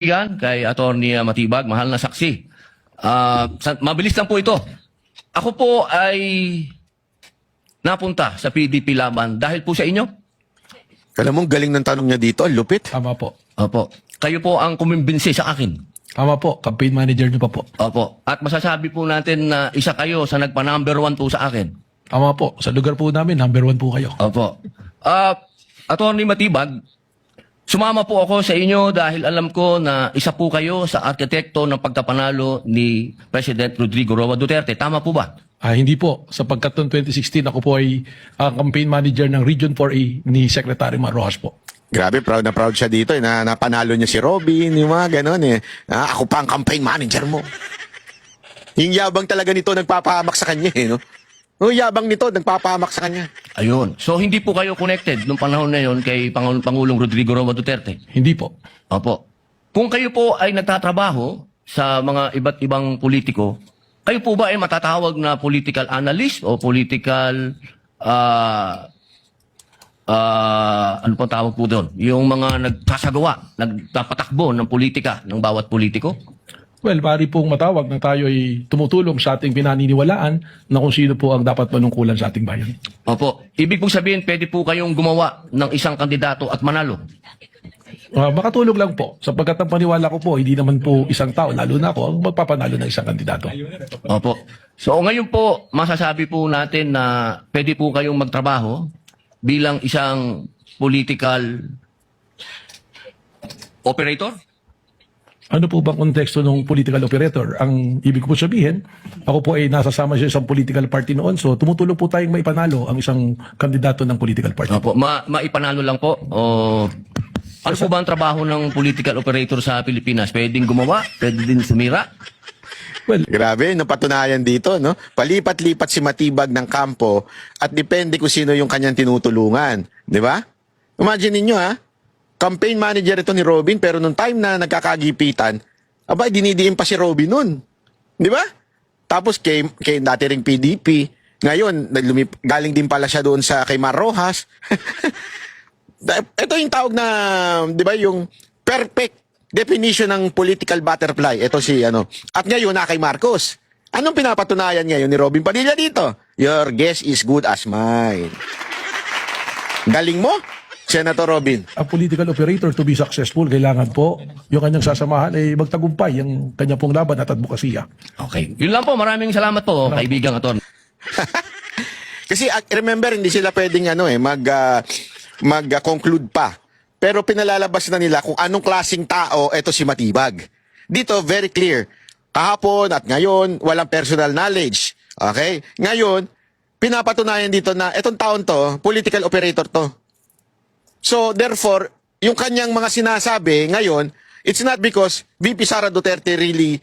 Yan, kay Atty. Matibag, mahal na saksi. Mabilis lang po ito. Ako po ay napunta sa PDP Laban dahil po sa inyo. Alam mo, galing ng tanong niya dito, ang lupit. Tama po. Opo. Kayo po ang kumimbinsi sa akin. Tama po. Campaign manager niyo pa po. Opo. At masasabi po natin na isa kayo sa nagpa-number 1 po sa akin. Tama po. Sa lugar po namin, number 1 po kayo. Opo. Atty. Matibag, sumama po ako sa inyo dahil alam ko na isa po kayo sa arkitekto ng pagkapanalo ni President Rodrigo Roa Duterte. Tama po ba? Hindi po. Sapagkat noong 2016, ako po ay campaign manager ng Region 4A ni Secretary Mar Rojas po. Grabe, proud na proud siya dito. Na napanalo niya si Robin, yung mga ganon eh. Ako pa ang campaign manager mo. Yung yabang talaga nito nagpapahamak sa kanya eh, no? Yung yabang nito nagpapahamak sa kanya. Ayun. So hindi po kayo connected nung panahon na yon kay Pangulong Rodrigo Roa Duterte? Hindi po. Opo. Kung kayo po ay nagtatrabaho sa mga iba't ibang politiko, kayo po ba ay matatawag na political analyst o political ano po tawag po doon? Yung mga nagsasagawa, nagpapatakbo ng politika ng bawat politiko? Well, pari pong matawag na tayo ay tumutulong sa ating pinaniniwalaan na kung sino po ang dapat manungkulan sa ating bayan. Opo. Ibig pong sabihin, pwede po kayong gumawa ng isang kandidato at manalo? Makatulong lang po. Sapagkat ang paniwala ko po, hindi naman po isang tao, lalo na ako, ang magpapanalo ng isang kandidato. Opo. So ngayon po, masasabi po natin na pwede po kayong magtrabaho bilang isang political operator? Ano po bang konteksto ng political operator? Ang ibig ko po sabihin, ako po ay nasasama sa isang political party noon, so tumutulong po tayong maipanalo ang isang kandidato ng political party. Opo. Maipanalo lang po? O ano po ba ang trabaho ng political operator sa Pilipinas? Pwedeng gumawa? Pwede din sumira? Well, Grabe, napatunayan dito, no? Palipat-lipat si Matibag ng kampo at depende kung sino yung kanyang tinutulungan. Di ba? Imagine ninyo, ha? Campaign manager ito ni Robin, pero nung time na nagkakagipitan, aba, dinidiin pa si Robin nun. Di ba? Tapos kay dati ring PDP, ngayon, galing din pala siya doon sa kay Mar Rojas. Ito yung tawag na, di ba, yung perfect definition ng political butterfly. Ito si, At ngayon, na kay Marcos. Anong pinapatunayan ngayon ni Robin Padilla dito? Your guess is good as mine. Galing mo? Senator Robin. ang political operator to be successful, kailangan po yung kanyang sasamahan ay magtagumpay ang kanya pong laban at advokasya. Okay. Yun lang po. Maraming salamat po, kaibigang Atty. Kasi remember, hindi sila pwedeng mag-conclude pa. Pero pinalalabas na nila kung anong klaseng tao ito si Matibag. Dito, very clear. Kahapon at ngayon, walang personal knowledge. Okay? Ngayon, pinapatunayan dito na itong taon to, political operator to. So, therefore, yung kanyang mga sinasabi ngayon, it's not because VP Sara Duterte really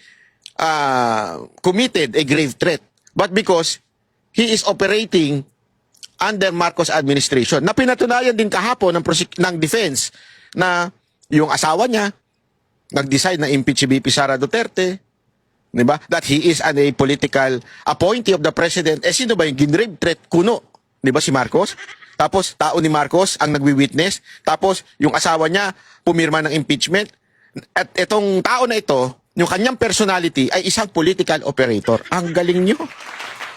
committed a grave threat, but because he is operating under Marcos administration. Na pinatunayan din kahapon ng defense na yung asawa niya nag-decide na impeach si VP Sara Duterte, di ba? That he is a political appointee of the president. Sino ba yung grave threat? Kuno, di ba si Marcos? Tapos, tao ni Marcos ang nagwi-witness. Tapos, yung asawa niya, pumirma ng impeachment. At itong tao na ito, yung kanyang personality ay isang political operator. Ang galing nyo.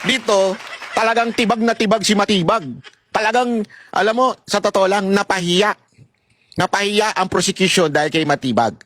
Dito, talagang tibag na tibag si Matibag. Talagang, alam mo, sa totoo lang, napahiya. Napahiya ang prosecution dahil kay Matibag.